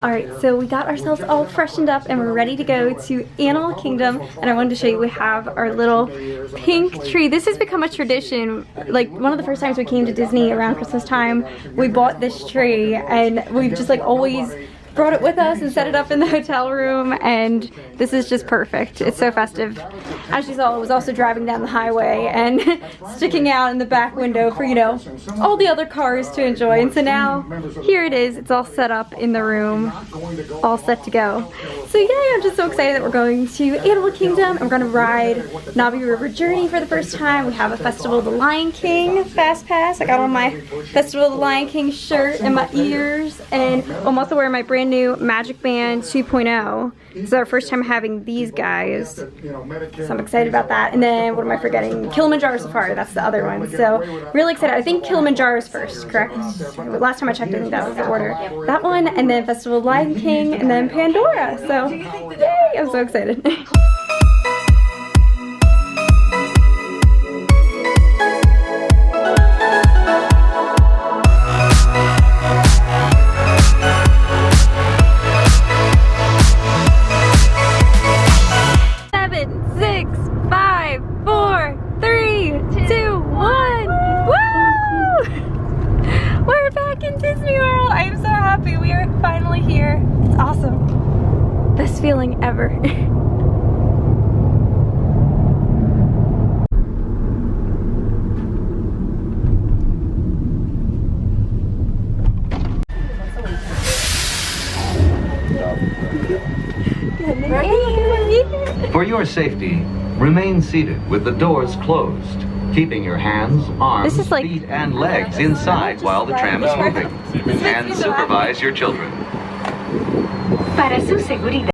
Alright, so we got ourselves all freshened up and we're ready to go to Animal Kingdom, and I wanted to show you we have our little pink tree. This has become a tradition. Like, one of the first times we came to Disney around Christmas time, we bought this tree and we've just like always brought it with us and set it up in the hotel room, and this is just perfect. It's so festive. As you saw, I was also driving down the highway and sticking out in the back window for, you know, all the other cars to enjoy. And so now, here it is. It's all set up in the room, all set to go. So yeah, I'm just so excited that we're going to Animal Kingdom and we're going to ride Navi River Journey for the first time. We have a Festival of the Lion King Fast Pass. I got on my Festival of the Lion King shirt and my ears, and I'm also wearing my brand new Magic Band 2.0. This is our first time having these guys, so I'm excited about that. And then, what am I forgetting? Kilimanjaro Safari, that's the other one. So, really excited. I think Kilimanjaro is first, correct? Last time I checked, I think that was the order. That one, and then Festival of Lion King, and then Pandora. So, yay! I'm so excited. Best feeling ever. For your safety, remain seated with the doors closed, keeping your hands, arms, feet, and legs inside while the tram is moving. And supervise your children. Para su seguridad.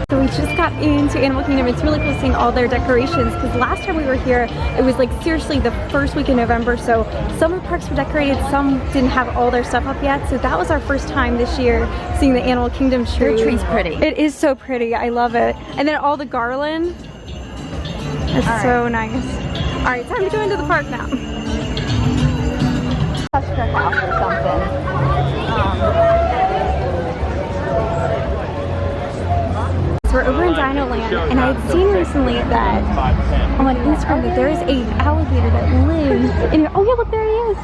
So we just got into Animal Kingdom. It's really cool seeing all their decorations, because last time we were here, it was like seriously the first week in November, so some of the parks were decorated, some didn't have all their stuff up yet, so that was our first time this year seeing the Animal Kingdom tree. Their tree's pretty. It is so pretty. I love it. And then all the garland. It's so nice. Alright, time to go into the park now. House or something. So we're over in Dino Land, and I had seen recently that on Instagram that there is a alligator that lives in here. Oh yeah, look, there he is.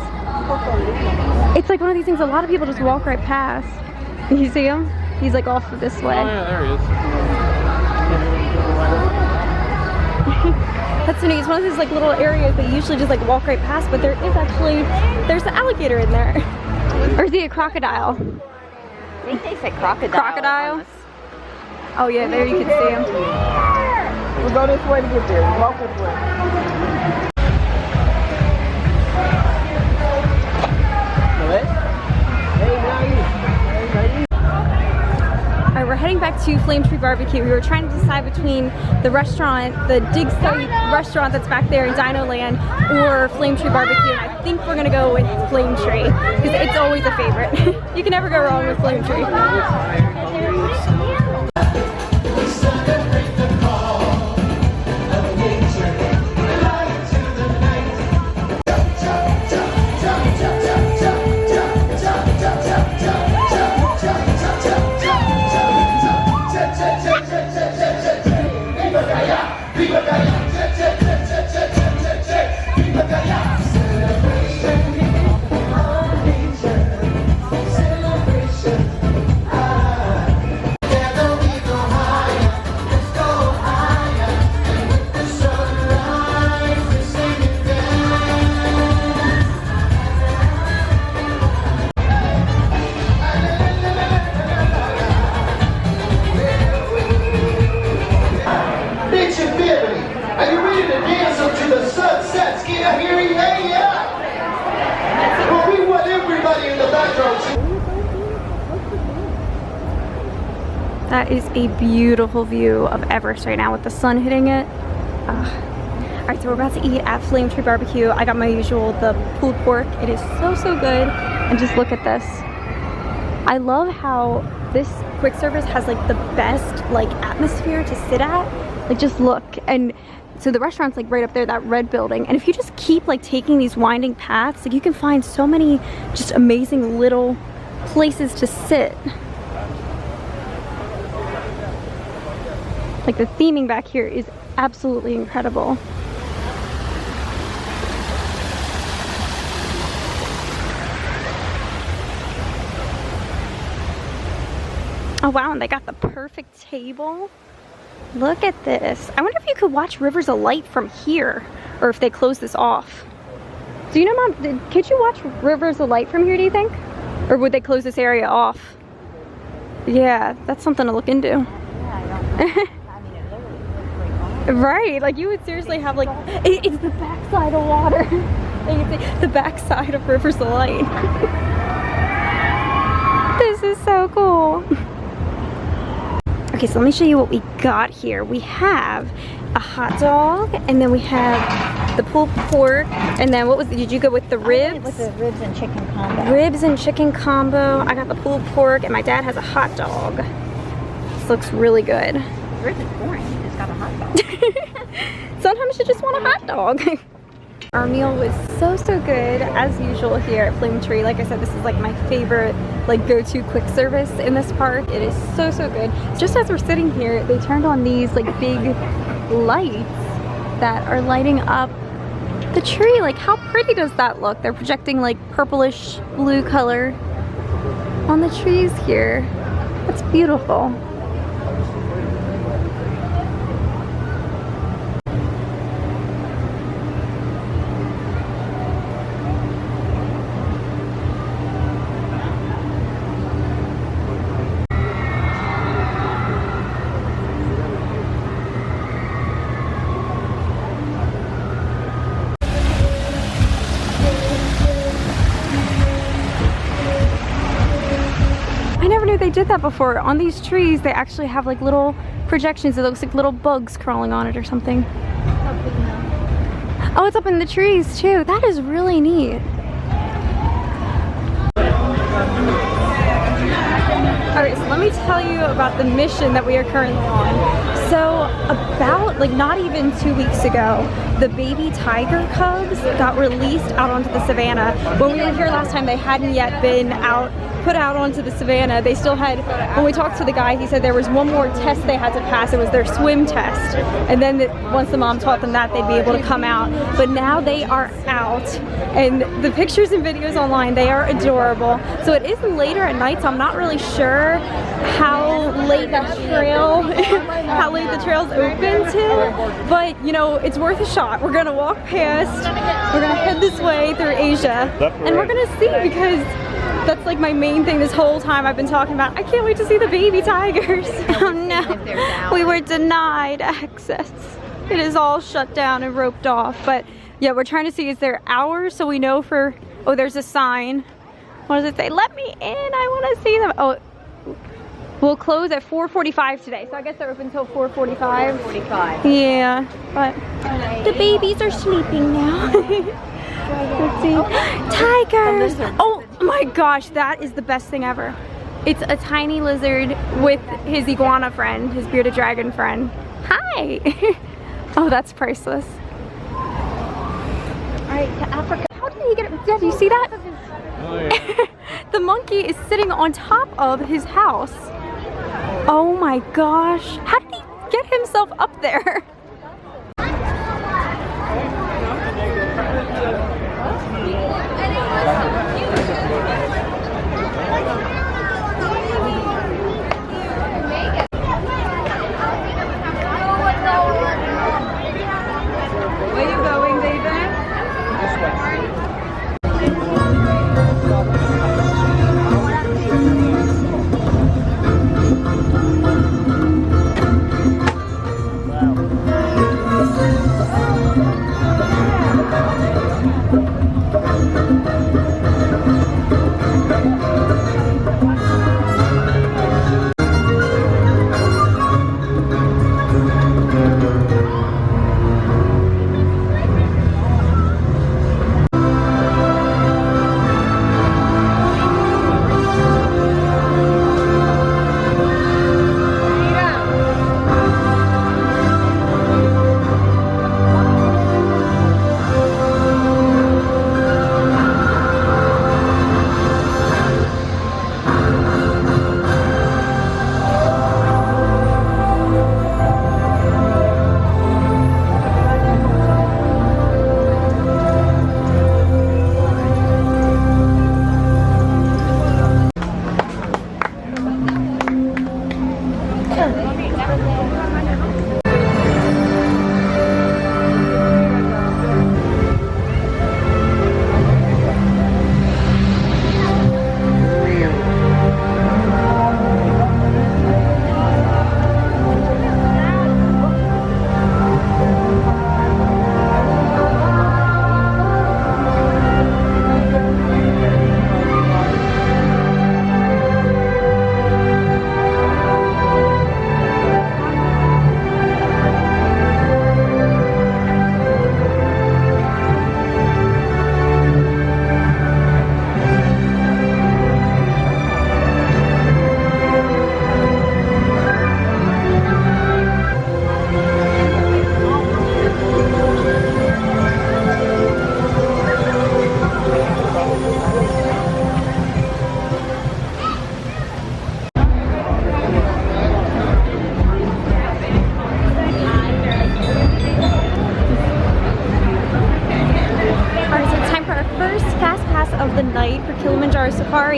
It's like one of these things a lot of people just walk right past. You see him? He's like off this way. Oh yeah, there he is. That's so neat. It's one of those like little areas that you usually just like walk right past, but there is actually, there's an alligator in there. Or is he a crocodile? I think they say crocodile. Crocodile? Oh yeah, there you can see him. We'll go this way to get there. Walk this way. Alright, we're heading back to Flame Tree Barbecue. We were trying to decide between the restaurant, the Dig Site restaurant that's back there in Dino Land, or Flame Tree Barbecue. And I think we're gonna go with Flame Tree, because it's always a favorite. You can never go wrong with Flame Tree. That is a beautiful view of Everest right now with the sun hitting it. Alright, so we're about to eat at Flame Tree Barbecue. I got my usual, the pulled pork. It is so, so good. And just look at this. I love how this quick service has like the best like atmosphere to sit at. Like just look. And so the restaurant's like right up there, that red building. And if you just keep like taking these winding paths, like you can find so many just amazing little places to sit. Like the theming back here is absolutely incredible. Oh wow, and they got the perfect table. Look at this. I wonder if you could watch Rivers of Light from here, or if they close this off. Do you know, Mom, could you watch Rivers of Light from here, do you think? Or would they close this area off? Yeah, that's something to look into. Yeah, I don't know. I mean, it literally looks like Right, like you would seriously have like, it's the backside of water. Like it's the backside of Rivers of Light. This is so cool. Okay, so let me show you what we got here. We have a hot dog, and then we have the pulled pork, and then what was it? Did you go with the ribs? with the ribs and chicken combo. Ribs and chicken combo. I got the pulled pork, and my dad has a hot dog. This looks really good. Ribs is boring. You just got a hot dog. Sometimes you just want a hot dog. Our meal was so good as usual here at Flame Tree. Like I said, this is like my favorite like go-to quick service in this park. It is so good. Just as we're sitting here, they turned on these like big lights that are lighting up the tree. Like how pretty does that look? They're projecting like purplish blue color on the trees here. That's beautiful. They did that before. On these trees, they actually have like little projections. It looks like little bugs crawling on it or something. Oh, it's up in the trees too. That is really neat. Alright, so let me tell you about the mission that we are currently on. So about like not even 2 weeks ago, the baby tiger cubs got released out onto the savannah. When we were here last time, they hadn't yet been put out onto the savannah. They still had, when we talked to the guy, he said there was one more test they had to pass. It was their swim test. And then once the mom taught them that, they'd be able to come out. But now they are out. And the pictures and videos online, they are adorable. So it is later at night, so I'm not really sure how late that trail, how late the trail's open to. But, you know, it's worth a shot. We're gonna walk past, we're gonna head this way through Asia. And we're gonna see, because that's like my main thing this whole time I've been talking about. I can't wait to see the baby tigers. Oh no, we were denied access. It is all shut down and roped off. But yeah, we're trying to see, is there hours so we know for, oh, there's a sign. What does it say? Let me in, I want to see them. Oh, we'll close at 4:45 today. So I guess they're open until 4:45. 45. Yeah, but the babies are sleeping now. Let's see. Tigers! Oh my gosh, that is the best thing ever. It's a tiny lizard with his iguana friend, his bearded dragon friend. Hi! Oh, that's priceless. Alright, to Africa. How did he get it? Did you see that? Oh, yeah. The monkey is sitting on top of his house. Oh my gosh. How did he get himself up there? Where are you going, David? This way. Wow.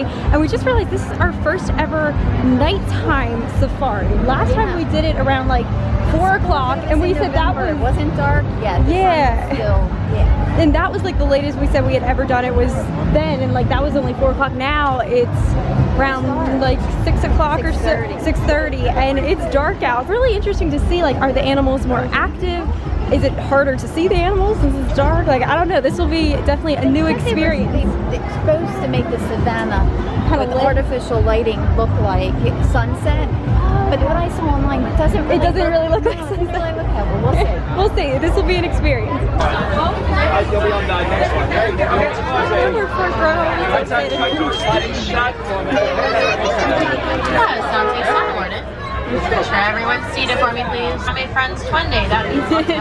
safari, and we just realized this is our first ever nighttime safari. Last time we did it around like 4 o'clock, and we said that was... It wasn't dark yet. Yeah. Yeah. And that was like the latest we said we had ever done it was then, and like that was only 4 o'clock. Now it's around like 6 o'clock or 6:30, and it's dark out. It's really interesting to see, like, are the animals more active? Is it harder to see the animals since it's dark? Like, I don't know. This will be definitely a new experience. They're supposed to make the savannah Kind with of lit. artificial lighting look like sunset. But what I saw online, it doesn't really look like no, it sunset. doesn't really look that well. We'll see. We'll see. This will be an experience. You'll be on the next one. There you go. We're front row. It's excited. Sure, everyone seated for me, please. My friend's twin day. That means let's go.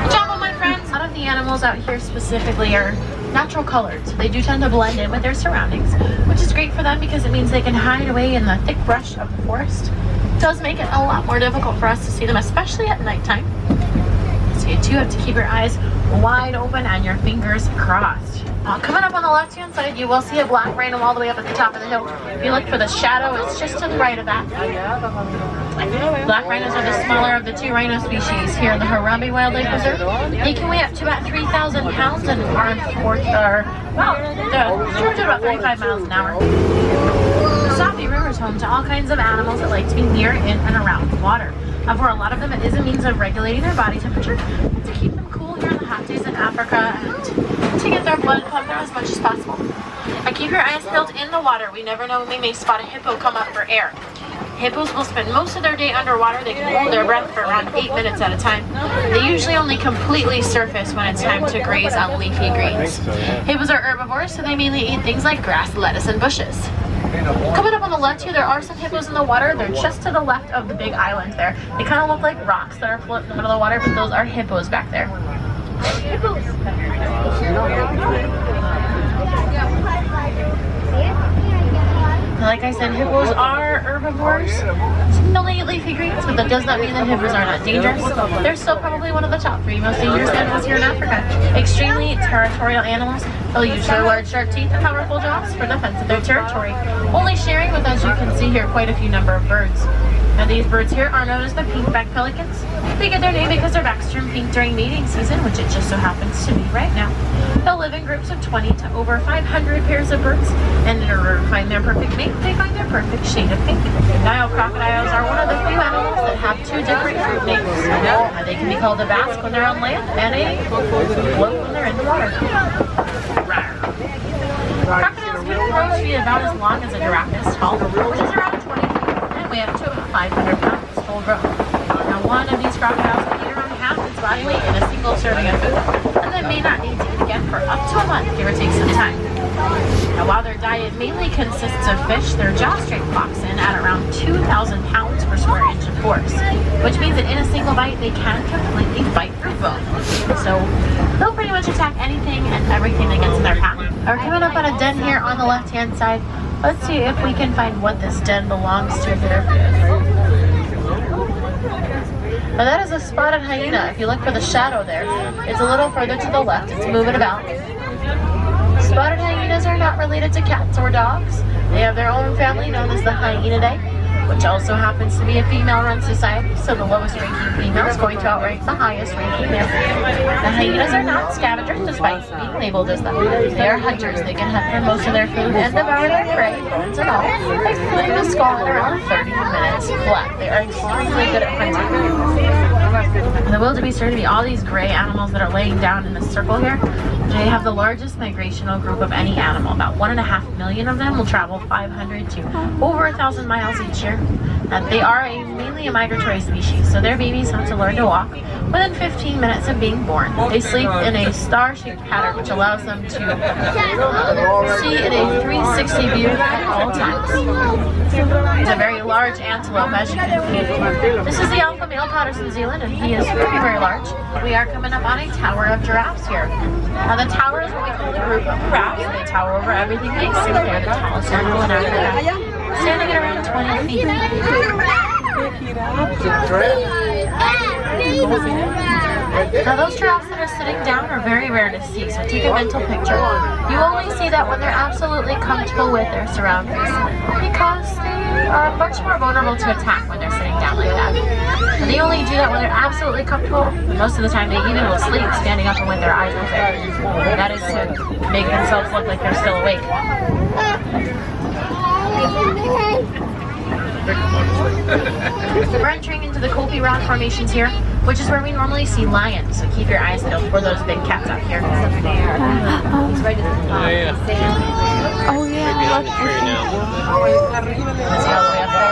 Good job, my friends. A lot of the animals out here specifically are natural colored, so they do tend to blend in with their surroundings, which is great for them because it means they can hide away in the thick brush of the forest. It does make it a lot more difficult for us to see them, especially at nighttime. So you do have to keep your eyes wide open and your fingers crossed. Coming up on the left-hand side, you will see a black rhino all the way up at the top of the hill. If you look for the shadow, it's just to the right of that. Black rhinos are the smaller of the 2 rhino species here in the Harambe Wildlife Reserve. They can weigh up to about 3,000 pounds and are to about 35 miles an hour. The Safi River is home to all kinds of animals that like to be near, in, and around water. For a lot of them, it is a means of regulating their body temperature to keep them cool here in the hot days in Africa and to get their blood pumping as much as possible. And keep your eyes peeled in the water. We never know when we may spot a hippo come up for air. Hippos will spend most of their day underwater. They can hold their breath for around 8 minutes at a time. They usually only completely surface when it's time to graze on leafy greens. Hippos are herbivores, so they mainly eat things like grass, lettuce, and bushes. Coming up on the left here, there are some hippos in the water. They're just to the left of the big island there. They kind of look like rocks that are floating in the middle of the water, but those are hippos back there. Hippos. Like I said, hippos are herbivores. They only eat leafy greens, but that does not mean that hippos are not dangerous. They're still probably one of the top 3 most dangerous animals here in Africa. Extremely territorial animals. They'll use their large sharp teeth and powerful jaws for defense of their territory, only sharing with, as you can see here, quite a few number of birds. Now these birds here are known as the pink-backed pelicans. They get their name because their backs turn pink during mating season, which it just so happens to be right now. They'll live in groups of 20 to over 500 pairs of birds, and in order to find their perfect mate, they find their perfect shade of pink. Nile crocodiles are one of the few animals that have 2 different group names. They can be called a basque when they're on land, and a float when they're in the water. Crocodiles can grow to be about as long as a giraffe is tall, which is around 20 feet, and weigh up to about 500 pounds full grown. Now one of these crocodiles can eat around half its body weight in a single serving of food, and then may not need to eat again for up to a month, give or take some time. Now while their diet mainly consists of fish, their jaw strength clocks in at around 2,000 pounds per square inch of force, which means that in a single bite they can completely bite through bone. So they'll pretty much attack anything and everything that gets in their path. We're coming up on a den here on the left-hand side. Let's see if we can find what this den belongs to here. Now that is a spotted hyena. If you look for the shadow there, it's a little further to the left. It's moving about. Spotted hyenas are not related to cats or dogs. They have their own family known as the Hyenidae, which also happens to be a female-run society, so the lowest ranking female is going to outrank the highest ranking male. The hyenas are not scavengers, despite being labeled as that. They are hunters. They can hunt for most of their food and devour their prey, bones and all, excluding the skull in around 30 minutes flat. They are extremely good at hunting. The wildebeest are to be all these gray animals that are laying down in this circle here. They have the largest migrational group of any animal. About 1.5 million of them will travel 500 to over 1,000 miles each year. They are mainly a migratory species, so their babies have to learn to walk within 15 minutes of being born. They sleep in a star-shaped pattern, which allows them to see in a 360 view at all times. It's a very large antelope, as you can see. This is the alpha male Patterson New Zealand, and he is very, very large. We are coming up on a tower of giraffes here. Now the tower is what we call the group of giraffes. They tower over everything they see. They're the tallest animal in Africa, standing at around 20 feet. Now those giraffes that are sitting down are very rare to see, so take a mental picture. You only see that when they're absolutely comfortable with their surroundings, because they are much more vulnerable to attack when they're sitting down like that. And they only do that when they're absolutely comfortable, and most of the time they even will sleep standing up and with their eyes open. And that is to make themselves look like they're still awake. We're entering into the Kopi Rock formations here, which is where we normally see lions, so keep your eyes peeled for those big cats out here. Oh yeah. See all the way up there?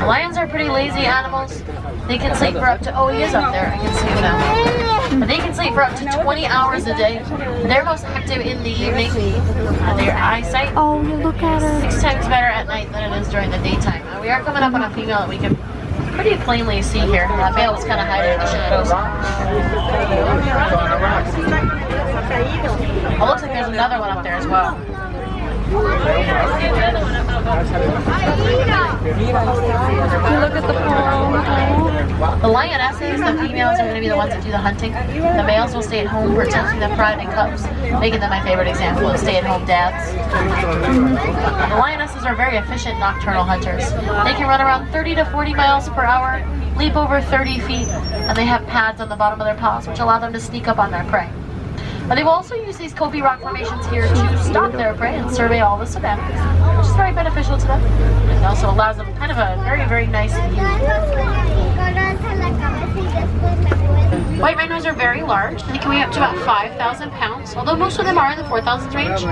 The lions are pretty lazy animals. They can sleep for up to, oh, he is up there, I can see him now. But they can sleep for up to 20 hours a day. They're most active in the evening. Their eyesight, Oh, look at her. 6 times better at night than it is during the daytime. We are coming up on a female that we can pretty plainly see here. That male is kind of hiding in the shadows. Oh, looks like there's another one up there as well. Look at the palm. The lionesses, the females are going to be the ones that do the hunting. The males will stay at home protecting the pride and cubs, making them my favorite example of stay-at-home dads. The lionesses are very efficient nocturnal hunters. They can run around 30 to 40 miles per hour, leap over 30 feet, and they have pads on the bottom of their paws which allow them to sneak up on their prey. But they will also use these Kopi Rock formations here to stalk their prey and survey all the savanna, which is very beneficial to them. It also allows them kind of a very, very nice view. White rhinos are very large. They can weigh up to about 5,000 pounds, although most of them are in the 4,000s range.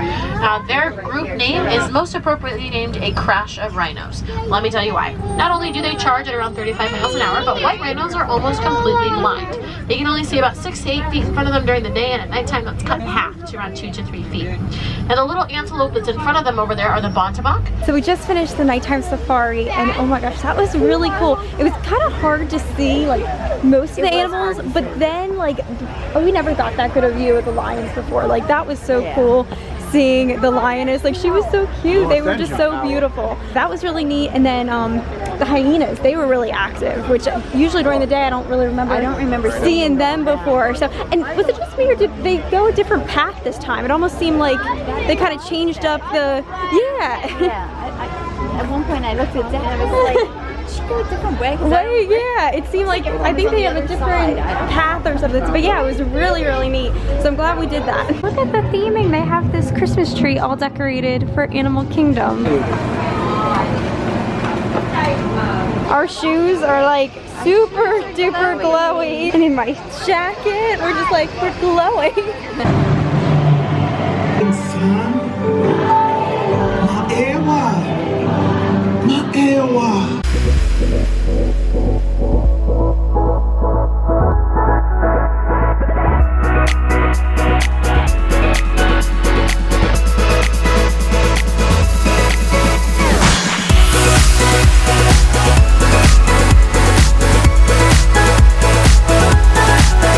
Their group name is most appropriately named a crash of rhinos. Let me tell you why. Not only do they charge at around 35 miles an hour, but white rhinos are almost completely blind. They can only see about 6 to 8 feet in front of them during the day, and at nighttime that's cut in half to around 2 to 3 feet. And the little antelope that's in front of them over there are the bontabak. So we just finished the nighttime safari, and oh my gosh, that was really cool. It was kind of hard to see like most of the animals, but then like we never got that good a view of the lions before. Like that was so cool. Seeing the lioness, like she was so cute. They were just so beautiful. That was really neat. And then the hyenas, they were really active, which usually during the day I don't really remember. I don't remember seeing them before. So, and was it just me or did they go a different path this time? It almost seemed like they kind of changed up the At one point I looked at Dad and I was like, she go a different way. Right, yeah, it seemed like, I think they have a different path or something, but yeah, it was really, really neat. So I'm glad we did that. Look at the theming. They have this Christmas tree all decorated for Animal Kingdom. Our shoes are like super duper glowy. And in my jacket, we're just like, we're glowing. Ewa.